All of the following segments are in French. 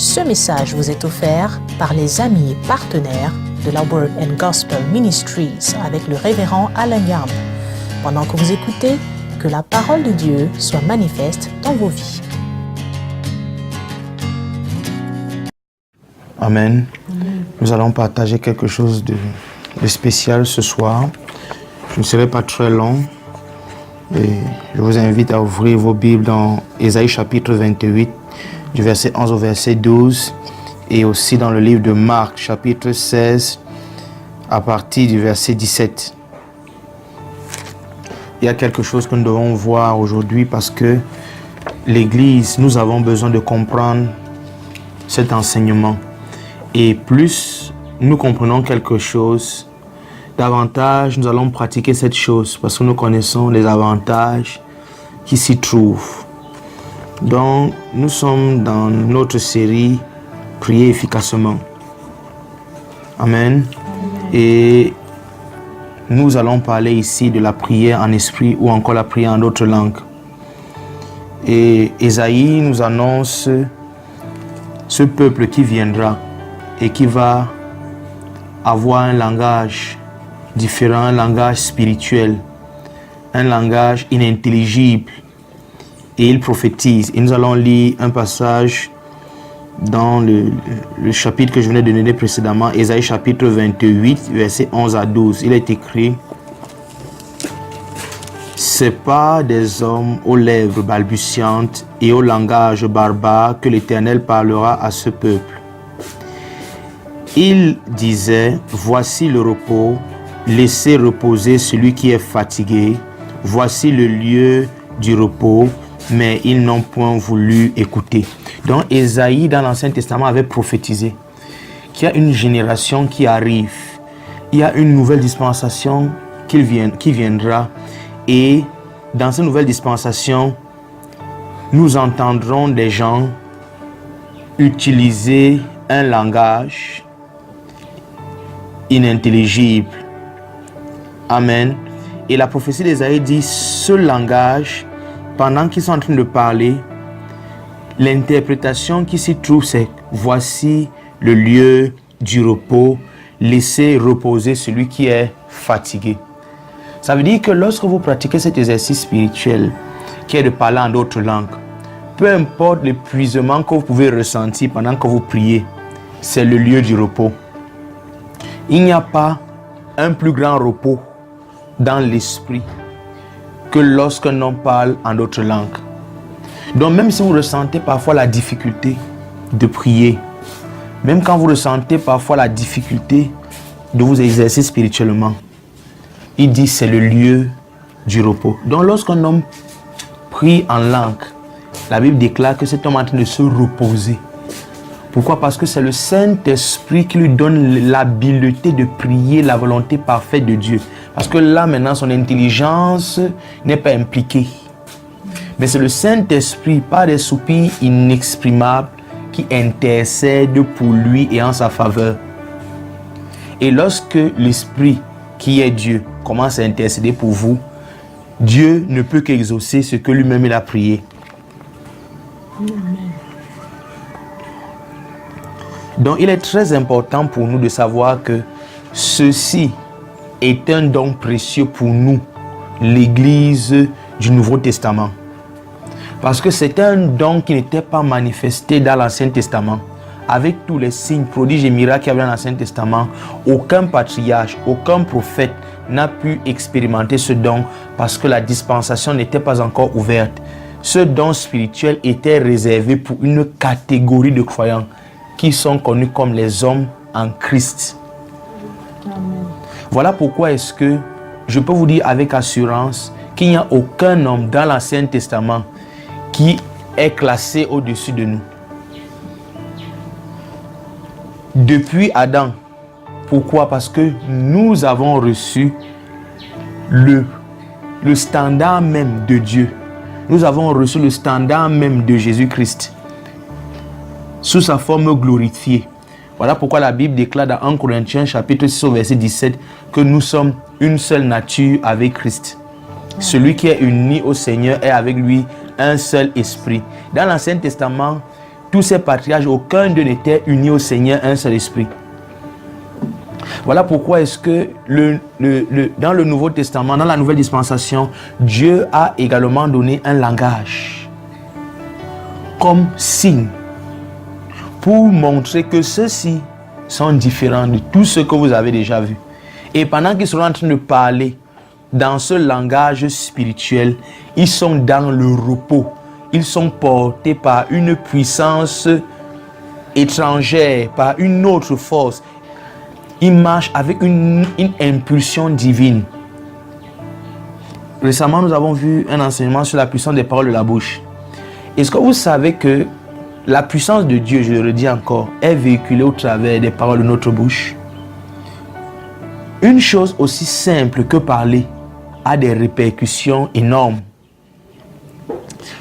Ce message vous est offert par les amis et partenaires de la Word and Gospel Ministries avec le révérend Alain Yam. Pendant que vous écoutez, que la parole de Dieu soit manifeste dans vos vies. Amen. Nous allons partager quelque chose de spécial ce soir. Je ne serai pas très long. Et je vous invite à ouvrir vos Bibles dans Ésaïe chapitre 28, du verset 11 au verset 12, et aussi dans le livre de Marc chapitre 16, à partir du verset 17. Il y a quelque chose que nous devons voir aujourd'hui parce que l'Église, nous avons besoin de comprendre cet enseignement. Et plus nous comprenons quelque chose, davantage nous allons pratiquer cette chose parce que nous connaissons les avantages qui s'y trouvent. Donc, nous sommes dans notre série « Prier efficacement ». Amen. Et nous allons parler ici de la prière en esprit ou encore la prière en d'autres langues. Et Ésaïe nous annonce ce peuple qui viendra et qui va avoir un langage différent, un langage spirituel, un langage inintelligible. Et il prophétise. Et nous allons lire un passage dans le chapitre que je venais de donner précédemment, Ésaïe chapitre 28, versets 11 à 12. Il est écrit: « C'est pas des hommes aux lèvres balbutiantes et au langage barbare que l'Éternel parlera à ce peuple. Il disait, voici le repos, laissez reposer celui qui est fatigué, voici le lieu du repos, mais ils n'ont point voulu écouter. » Donc Ésaïe dans l'Ancien Testament avait prophétisé qu'il y a une génération qui arrive, il y a une nouvelle dispensation qui viendra, et dans cette nouvelle dispensation, nous entendrons des gens utiliser un langage inintelligible. Amen. Et la prophétie d'Ésaïe dit, ce langage, pendant qu'ils sont en train de parler, l'interprétation qui s'y trouve, c'est voici le lieu du repos, laissez reposer celui qui est fatigué. Ça veut dire que lorsque vous pratiquez cet exercice spirituel, qui est de parler en d'autres langues, peu importe l'épuisement que vous pouvez ressentir pendant que vous priez, c'est le lieu du repos. Il n'y a pas un plus grand repos dans l'esprit que lorsqu'un homme parle en d'autres langues. Donc même si vous ressentez parfois la difficulté de prier, même quand vous ressentez parfois la difficulté de vous exercer spirituellement, il dit c'est le lieu du repos. Donc lorsqu'un homme prie en langue, la Bible déclare que cet homme est en train de se reposer. Pourquoi? Parce que c'est le Saint-Esprit qui lui donne l'habileté de prier la volonté parfaite de Dieu. Parce que là, maintenant, son intelligence n'est pas impliquée. Mais c'est le Saint-Esprit, par des soupirs inexprimables, qui intercède pour lui et en sa faveur. Et lorsque l'Esprit, qui est Dieu, commence à intercéder pour vous, Dieu ne peut qu'exaucer ce que lui-même il a prié. Amen. Donc, il est très important pour nous de savoir que ceci est un don précieux pour nous, l'Église du Nouveau Testament. Parce que c'est un don qui n'était pas manifesté dans l'Ancien Testament. Avec tous les signes, prodiges et miracles qu'il y avait dans l'Ancien Testament, aucun patriarche, aucun prophète n'a pu expérimenter ce don parce que la dispensation n'était pas encore ouverte. Ce don spirituel était réservé pour une catégorie de croyants qui sont connus comme les hommes en Christ. Amen. Voilà pourquoi est-ce que je peux vous dire avec assurance qu'il n'y a aucun homme dans l'Ancien Testament qui est classé au-dessus de nous. Depuis Adam. Pourquoi? Parce que nous avons reçu le standard même de Dieu. Nous avons reçu le standard même de Jésus-Christ sous sa forme glorifiée. Voilà pourquoi la Bible déclare dans 1 Corinthiens chapitre 6 au verset 17 que nous sommes une seule nature avec Christ. Celui qui est uni au Seigneur est avec lui un seul esprit. Dans l'Ancien Testament, tous ces patriarches, aucun d'eux n'était uni au Seigneur, un seul esprit. Voilà pourquoi est-ce que dans le Nouveau Testament, dans la Nouvelle Dispensation, Dieu a également donné un langage comme signe pour montrer que ceux-ci sont différents de tout ce que vous avez déjà vu. Et pendant qu'ils sont en train de parler dans ce langage spirituel, ils sont dans le repos. Ils sont portés par une puissance étrangère, par une autre force. Ils marchent avec une impulsion divine. Récemment, nous avons vu un enseignement sur la puissance des paroles de la bouche. Est-ce que vous savez que la puissance de Dieu, je le redis encore, est véhiculée au travers des paroles de notre bouche? Une chose aussi simple que parler a des répercussions énormes.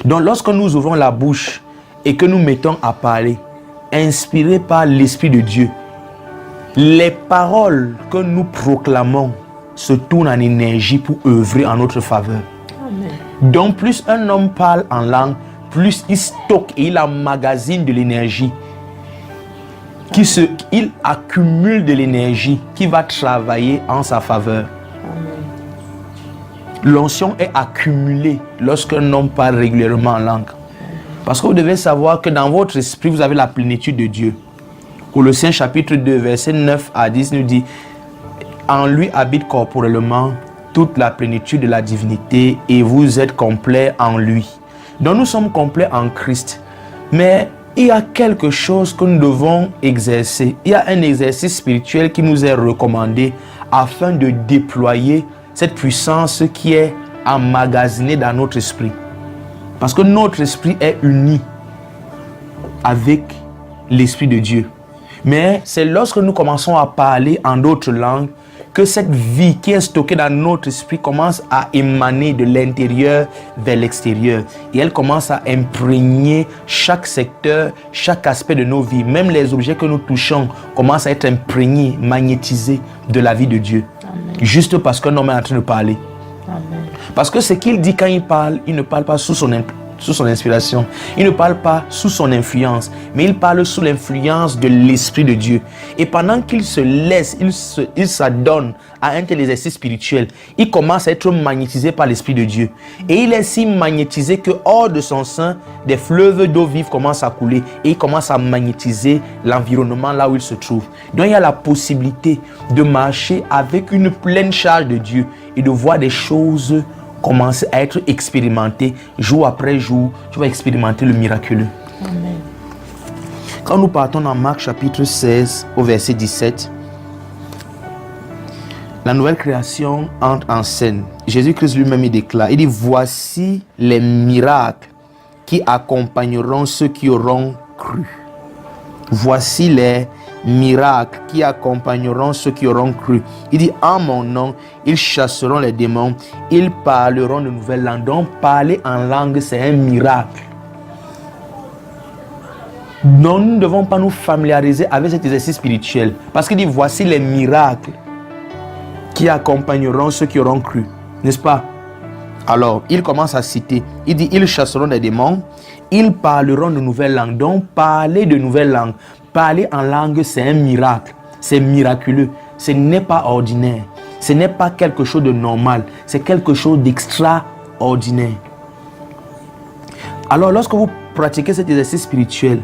Donc lorsque nous ouvrons la bouche et que nous mettons à parler, inspirés par l'Esprit de Dieu, les paroles que nous proclamons se tournent en énergie pour œuvrer en notre faveur. Amen. Donc plus un homme parle en langue, plus il stocke et il emmagasine de l'énergie. Il accumule de l'énergie qui va travailler en sa faveur. L'onction est accumulée lorsqu'un homme parle régulièrement en langue. Parce que vous devez savoir que dans votre esprit, vous avez la plénitude de Dieu. Colossiens chapitre 2, versets 9 à 10 nous dit « En lui habite corporellement toute la plénitude de la divinité et vous êtes complets en lui. » Donc nous sommes complets en Christ. Mais il y a quelque chose que nous devons exercer. Il y a un exercice spirituel qui nous est recommandé afin de déployer cette puissance qui est emmagasinée dans notre esprit. Parce que notre esprit est uni avec l'Esprit de Dieu. Mais c'est lorsque nous commençons à parler en d'autres langues que cette vie qui est stockée dans notre esprit commence à émaner de l'intérieur vers l'extérieur. Et elle commence à imprégner chaque secteur, chaque aspect de nos vies. Même les objets que nous touchons commencent à être imprégnés, magnétisés de la vie de Dieu. Amen. Juste parce qu'un homme est en train de parler. Amen. Parce que ce qu'il dit quand il ne parle pas sous son inspiration. Il ne parle pas sous son influence, mais il parle sous l'influence de l'Esprit de Dieu. Et pendant qu'il se laisse, il s'adonne à un tel exercice spirituel, il commence à être magnétisé par l'Esprit de Dieu. Et il est si magnétisé que hors de son sein, des fleuves d'eau vive commencent à couler et il commence à magnétiser l'environnement là où il se trouve. Donc il y a la possibilité de marcher avec une pleine charge de Dieu et de voir des choses commencer à être expérimenté jour après jour. Tu vas expérimenter le miraculeux. Amen. Quand nous partons dans Marc chapitre 16 au verset 17, la nouvelle création entre en scène. Jésus-Christ lui-même il déclare, il dit: voici les miracles qui accompagneront ceux qui auront cru. Voici les miracles qui accompagneront ceux qui auront cru. Il dit: en mon nom, ils chasseront les démons, ils parleront de nouvelles langues. Donc parler en langue, c'est un miracle. Donc nous ne devons pas nous familiariser avec cet exercice spirituel. Parce qu'il dit: voici les miracles qui accompagneront ceux qui auront cru. N'est-ce pas? Alors, il commence à citer. Il dit: ils chasseront des démons, ils parleront de nouvelles langues. Donc parler de nouvelles langues, parler en langue, c'est un miracle. C'est miraculeux. Ce n'est pas ordinaire. Ce n'est pas quelque chose de normal. C'est quelque chose d'extraordinaire. Alors, lorsque vous pratiquez cet exercice spirituel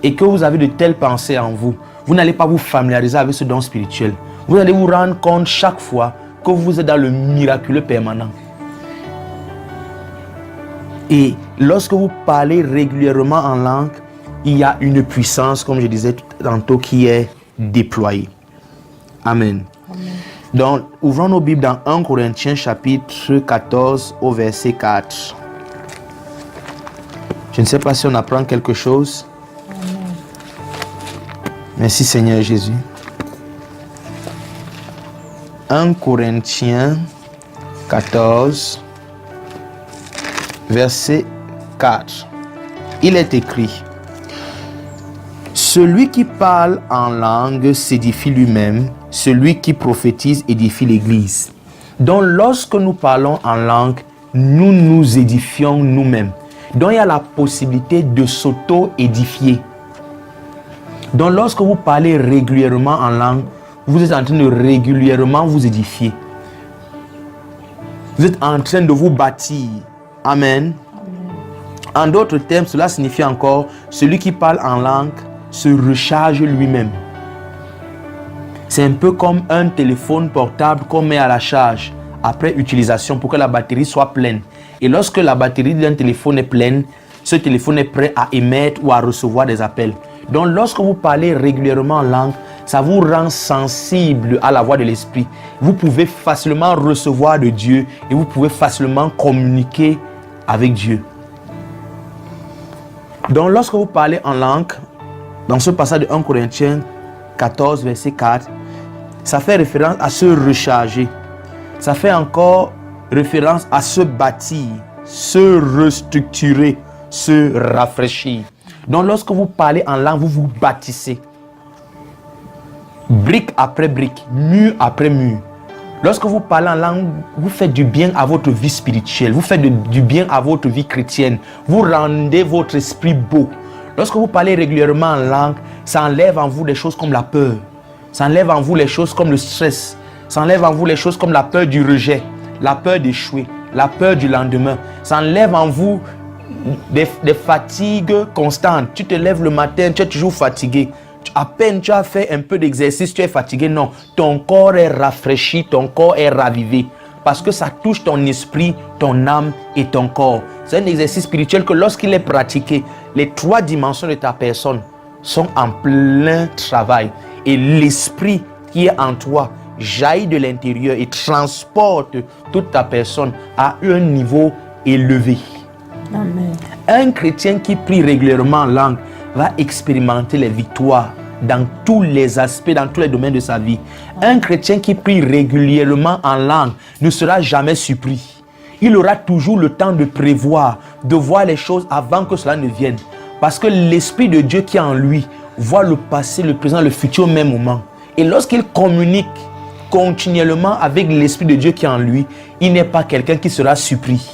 et que vous avez de telles pensées en vous, vous n'allez pas vous familiariser avec ce don spirituel. Vous allez vous rendre compte chaque fois que vous êtes dans le miraculeux permanent. Et lorsque vous parlez régulièrement en langue, il y a une puissance, comme je disais tantôt, qui est déployée. Amen. Amen. Donc, ouvrons nos Bibles dans 1 Corinthiens chapitre 14 au verset 4. Je ne sais pas si on apprend quelque chose. Amen. Merci Seigneur Jésus. 1 Corinthiens 14, verset 4. Il est écrit: celui qui parle en langue s'édifie lui-même, celui qui prophétise édifie l'Église. Donc lorsque nous parlons en langue, nous nous édifions nous-mêmes. Donc il y a la possibilité de s'auto-édifier. Donc lorsque vous parlez régulièrement en langue, vous êtes en train de régulièrement vous édifier. Vous êtes en train de vous bâtir. Amen. En d'autres termes, cela signifie encore, celui qui parle en langue se recharge lui-même. C'est un peu comme un téléphone portable qu'on met à la charge après utilisation pour que la batterie soit pleine. Et lorsque la batterie d'un téléphone est pleine, ce téléphone est prêt à émettre ou à recevoir des appels. Donc lorsque vous parlez régulièrement en langue, ça vous rend sensible à la voix de l'esprit. Vous pouvez facilement recevoir de Dieu et vous pouvez facilement communiquer avec Dieu. Donc lorsque vous parlez en langue, dans ce passage de 1 Corinthiens 14, verset 4, ça fait référence à se recharger. Ça fait encore référence à se bâtir, se restructurer, se rafraîchir. Donc lorsque vous parlez en langue, vous vous bâtissez. Brique après brique, mur après mur. Lorsque vous parlez en langue, vous faites du bien à votre vie spirituelle. Vous faites du bien à votre vie chrétienne. Vous rendez votre esprit beau. Lorsque vous parlez régulièrement en langue, ça enlève en vous des choses comme la peur. Ça enlève en vous les choses comme le stress. Ça enlève en vous les choses comme la peur du rejet, la peur d'échouer, la peur du lendemain. Ça enlève en vous des fatigues constantes. Tu te lèves le matin, tu es toujours fatigué. À peine tu as fait un peu d'exercice, tu es fatigué. Non, ton corps est rafraîchi, ton corps est ravivé. Parce que ça touche ton esprit, ton âme et ton corps. C'est un exercice spirituel que lorsqu'il est pratiqué, les 3 dimensions de ta personne sont en plein travail. Et l'esprit qui est en toi jaillit de l'intérieur et transporte toute ta personne à un niveau élevé. Amen. Un chrétien qui prie régulièrement en langue va expérimenter les victoires dans tous les aspects, dans tous les domaines de sa vie. Un chrétien qui prie régulièrement en langue ne sera jamais surpris. Il aura toujours le temps de prévoir, de voir les choses avant que cela ne vienne. Parce que l'Esprit de Dieu qui est en lui voit le passé, le présent, le futur au même moment. Et lorsqu'il communique continuellement avec l'Esprit de Dieu qui est en lui, il n'est pas quelqu'un qui sera surpris.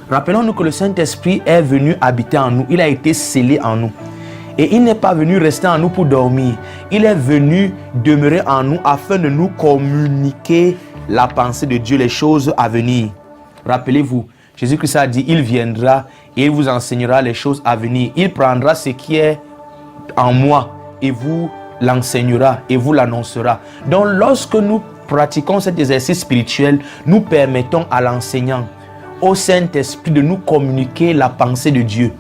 Rappelons-nous que le Saint-Esprit est venu habiter en nous. Il a été scellé en nous. Et il n'est pas venu rester en nous pour dormir. Il est venu demeurer en nous afin de nous communiquer la pensée de Dieu, les choses à venir. Rappelez-vous, Jésus-Christ a dit, il viendra et il vous enseignera les choses à venir. Il prendra ce qui est en moi et vous l'enseignera et vous l'annoncera. Donc lorsque nous pratiquons cet exercice spirituel, nous permettons à l'enseignant, au Saint-Esprit de nous communiquer la pensée de Dieu.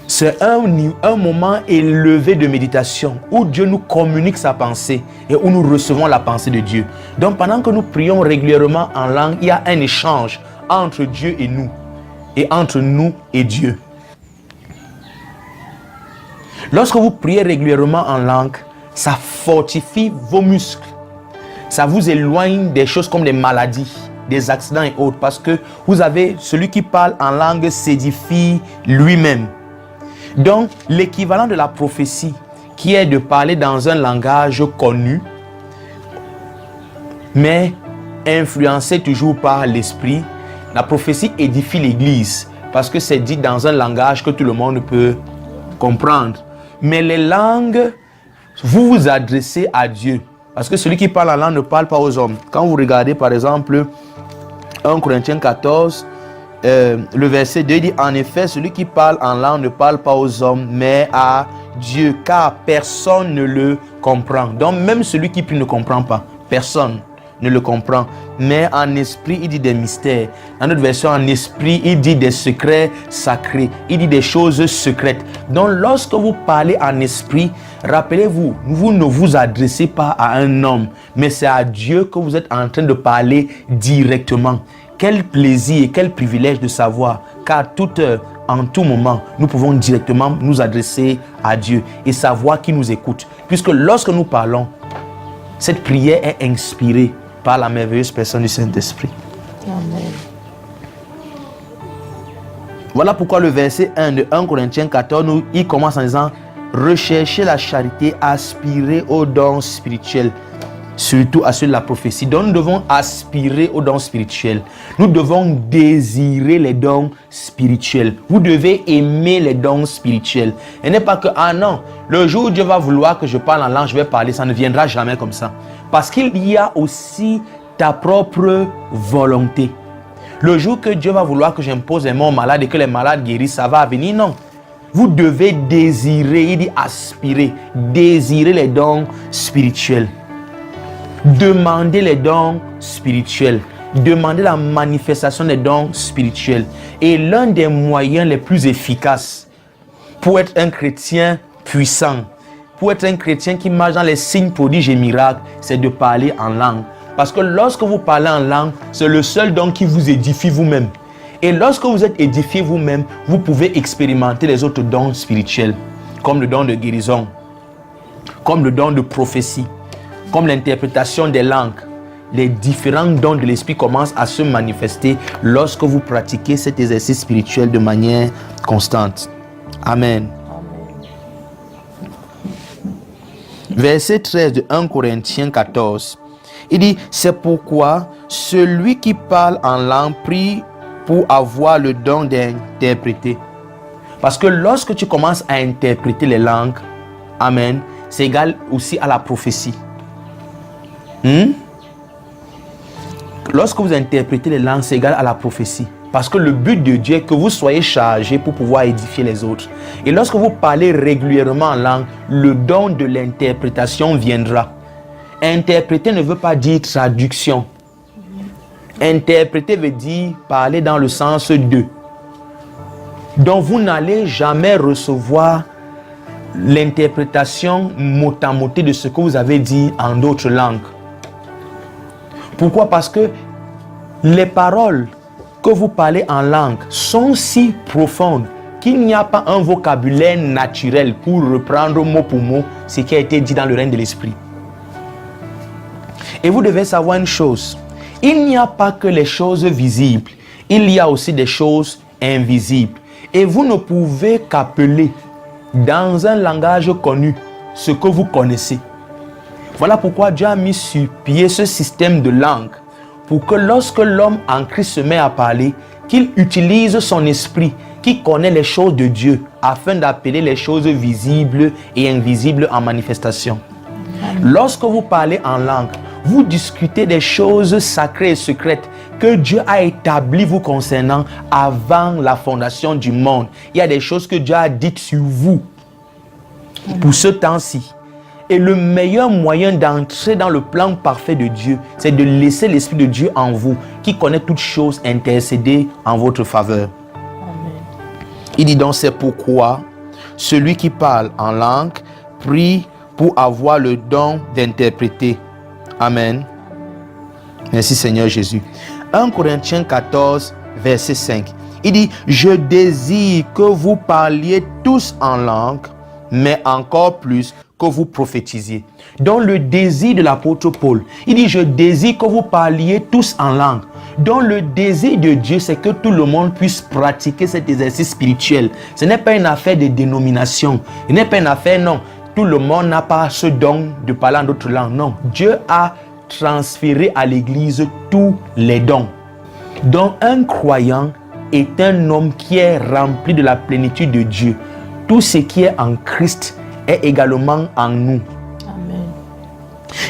C'est un moment élevé de méditation où Dieu nous communique sa pensée et où nous recevons la pensée de Dieu. Donc pendant que nous prions régulièrement en langue, il y a un échange entre Dieu et entre nous et Dieu. Lorsque vous priez régulièrement en langue, ça fortifie vos muscles. Ça vous éloigne des choses comme des maladies, des accidents et autres, parce que vous avez celui qui parle en langue s'édifie lui-même. Donc l'équivalent de la prophétie, qui est de parler dans un langage connu, mais influencé toujours par l'esprit, la prophétie édifie l'église, parce que c'est dit dans un langage que tout le monde peut comprendre. Mais les langues, vous vous adressez à Dieu, parce que celui qui parle en langue ne parle pas aux hommes. Quand vous regardez par exemple 1 Corinthiens 14, le verset 2 dit, en effet, celui qui parle en langue ne parle pas aux hommes, mais à Dieu, car personne ne le comprend. Donc même celui qui prie ne comprend pas. Personne ne le comprend. Mais en esprit, il dit des mystères. Dans notre version, en esprit, il dit des secrets sacrés. Il dit des choses secrètes. Donc lorsque vous parlez en esprit, rappelez-vous, vous ne vous adressez pas à un homme, mais c'est à Dieu que vous êtes en train de parler directement. Quel plaisir et quel privilège de savoir qu'à toute heure, en tout moment, nous pouvons directement nous adresser à Dieu et savoir qui nous écoute. Puisque lorsque nous parlons, cette prière est inspirée par la merveilleuse personne du Saint-Esprit. Amen. Voilà pourquoi le verset 1 de 1 Corinthiens 14, il commence en disant « Recherchez la charité, aspirez aux dons spirituels. surtout à ceux de la prophétie. Donc nous devons aspirer aux dons spirituels. Nous devons désirer les dons spirituels. Vous devez aimer les dons spirituels. Et n'est pas que, ah non, le jour où Dieu va vouloir que je parle en langue, je vais parler, ça ne viendra jamais comme ça. Parce qu'il y a aussi ta propre volonté. Le jour que Dieu va vouloir que j'impose les mots aux malades et que les malades guérissent, ça va venir, non. Vous devez désirer, il dit aspirer, désirer les dons spirituels. Demandez les dons spirituels. Demandez la manifestation des dons spirituels. Et l'un des moyens les plus efficaces pour être un chrétien puissant, pour être un chrétien qui marche dans les signes, prodiges et miracles, c'est de parler en langue. Parce que lorsque vous parlez en langue, c'est le seul don qui vous édifie vous-même. Et lorsque vous êtes édifié vous-même, vous pouvez expérimenter les autres dons spirituels, comme le don de guérison, comme le don de prophétie, comme l'interprétation des langues. Les différents dons de l'esprit commencent à se manifester lorsque vous pratiquez cet exercice spirituel de manière constante. Amen. Verset 13 de 1 Corinthiens 14. Il dit, c'est pourquoi celui qui parle en langue prie pour avoir le don d'interpréter. Parce que lorsque tu commences à interpréter les langues, amen, c'est égal aussi à la prophétie. Lorsque vous interprétez les langues, c'est égal à la prophétie. Parce que le but de Dieu est que vous soyez chargés pour pouvoir édifier les autres. Et lorsque vous parlez régulièrement en langue, le don de l'interprétation viendra. Interpréter ne veut pas dire traduction. Interpréter veut dire parler dans le sens de. Donc vous n'allez jamais recevoir l'interprétation mot à mot de ce que vous avez dit en d'autres langues. Pourquoi? Parce que les paroles que vous parlez en langue sont si profondes qu'il n'y a pas un vocabulaire naturel pour reprendre mot pour mot ce qui a été dit dans le règne de l'esprit. Et vous devez savoir une chose, il n'y a pas que les choses visibles, il y a aussi des choses invisibles. Et vous ne pouvez qu'appeler dans un langage connu ce que vous connaissez. Voilà pourquoi Dieu a mis sur pied ce système de langue pour que lorsque l'homme en Christ se met à parler, qu'il utilise son esprit qui connaît les choses de Dieu afin d'appeler les choses visibles et invisibles en manifestation. Lorsque vous parlez en langue, vous discutez des choses sacrées et secrètes que Dieu a établies vous concernant avant la fondation du monde. Il y a des choses que Dieu a dites sur vous pour ce temps-ci. Et le meilleur moyen d'entrer dans le plan parfait de Dieu, c'est de laisser l'Esprit de Dieu en vous, qui connaît toutes choses, intercéder en votre faveur. Amen. Il dit donc, c'est pourquoi celui qui parle en langue prie pour avoir le don d'interpréter. Amen. Merci Seigneur Jésus. 1 Corinthiens 14, verset 5. Il dit, je désire que vous parliez tous en langue, mais encore plus que vous prophétisiez. Donc le désir de l'apôtre Paul, il dit, je désire que vous parliez tous en langue. Donc le désir de Dieu, c'est que tout le monde puisse pratiquer cet exercice spirituel. Ce n'est pas une affaire de dénomination. Ce n'est pas une affaire, non. Tout le monde n'a pas ce don de parler en d'autres langues. Non, Dieu a transféré à l'Église tous les dons. Donc un croyant est un homme qui est rempli de la plénitude de Dieu. Tout ce qui est en Christ est également en nous. Amen.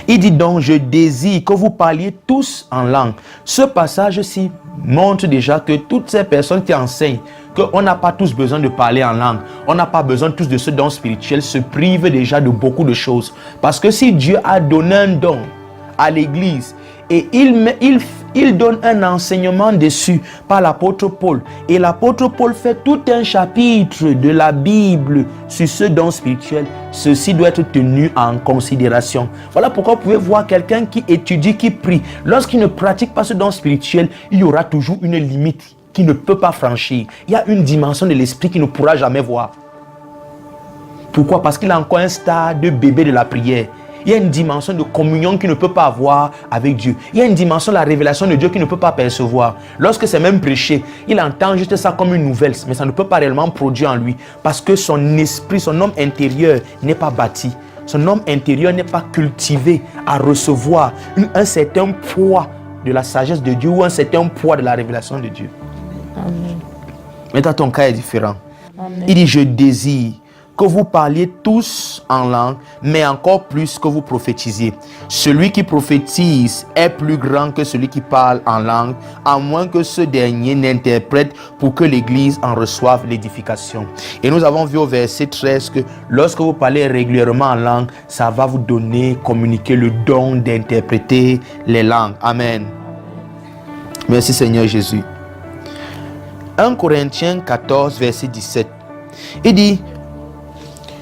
Il dit donc, je désire que vous parliez tous en langue. Ce passage-ci montre déjà que toutes ces personnes qui enseignent qu'on n'a pas tous besoin de parler en langue, on n'a pas besoin tous de ce don spirituel, se privent déjà de beaucoup de choses. Parce que si Dieu a donné un don à l'Église et il donne un enseignement dessus par l'apôtre Paul, et l'apôtre Paul fait tout un chapitre de la Bible sur ce don spirituel, ceci doit être tenu en considération. Voilà pourquoi vous pouvez voir quelqu'un qui étudie, qui prie. Lorsqu'il ne pratique pas ce don spirituel, il y aura toujours une limite qu'il ne peut pas franchir. Il y a une dimension de l'esprit qu'il ne pourra jamais voir. Pourquoi? Parce qu'il a encore un stade de bébé de la prière. Il y a une dimension de communion qu'il ne peut pas avoir avec Dieu. Il y a une dimension de la révélation de Dieu qu'il ne peut pas percevoir. Lorsque c'est même prêché, il entend juste ça comme une nouvelle, mais ça ne peut pas réellement produire en lui. Parce que son esprit, son homme intérieur n'est pas bâti. son homme intérieur n'est pas cultivé à recevoir un certain poids de la sagesse de Dieu ou un certain poids de la révélation de Dieu. Amen. Maintenant, ton cas est différent. Amen. Il dit, je désire que vous parliez tous en langue, mais encore plus que vous prophétisiez. Celui qui prophétise est plus grand que celui qui parle en langue, à moins que ce dernier n'interprète pour que l'Église en reçoive l'édification. Et nous avons vu au verset 13 que lorsque vous parlez régulièrement en langue, ça va vous donner, communiquer le don d'interpréter les langues. Amen. Merci Seigneur Jésus. 1 Corinthiens 14, verset 17. Il dit,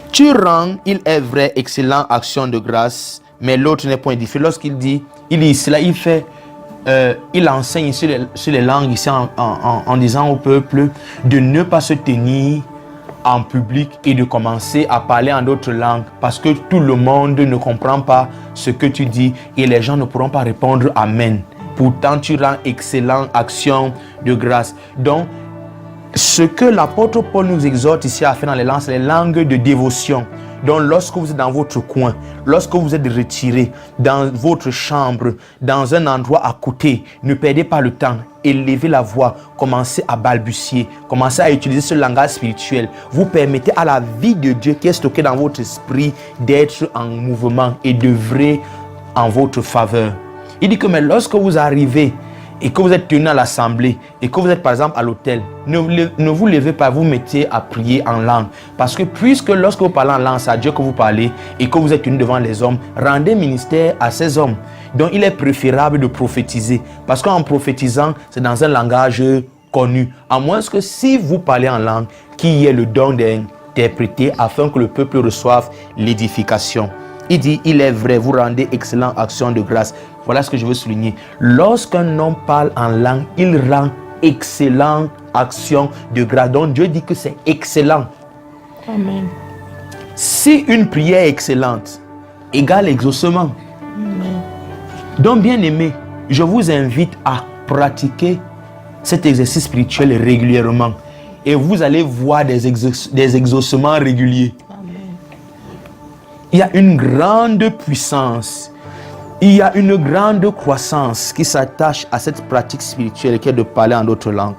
tu rends, il est vrai, excellent action de grâce, mais l'autre n'est point édifié. Lorsqu'il dit, cela, il enseigne sur les langues ici en disant au peuple de ne pas se tenir en public et de commencer à parler en d'autres langues parce que tout le monde ne comprend pas ce que tu dis et les gens ne pourront pas répondre Amen. Pourtant, tu rends excellent action de grâce. Donc, ce que l'apôtre Paul nous exhorte ici à faire dans les langues, c'est les langues de dévotion. Donc lorsque vous êtes dans votre coin, lorsque vous êtes retiré dans votre chambre, dans un endroit à côté, ne perdez pas le temps, élevez la voix, commencez à balbutier, commencez à utiliser ce langage spirituel. Vous permettez à la vie de Dieu qui est stockée dans votre esprit d'être en mouvement et d'œuvrer en votre faveur. Il dit que mais lorsque vous arrivez et que vous êtes tenu à l'assemblée et que vous êtes par exemple à l'hôtel, ne vous levez pas, vous mettez à prier en langue. Parce que puisque lorsque vous parlez en langue, c'est à Dieu que vous parlez et que vous êtes tenu devant les hommes, rendez ministère à ces hommes. Donc il est préférable de prophétiser. Parce qu'en prophétisant, c'est dans un langage connu. À moins que si vous parlez en langue, qu'il y ait le don d'interpréter afin que le peuple reçoive l'édification. Il dit, il est vrai, vous rendez excellente action de grâce. Voilà ce que je veux souligner. Lorsqu'un homme parle en langue, il rend excellente action de grâce. Donc Dieu dit que c'est excellent. Amen. Si une prière est excellente, égale exaucement. Amen. Donc bien aimé, je vous invite à pratiquer cet exercice spirituel régulièrement. Et vous allez voir des exaucements réguliers. Il y a une grande puissance, il y a une grande croissance qui s'attache à cette pratique spirituelle qui est de parler en d'autres langues.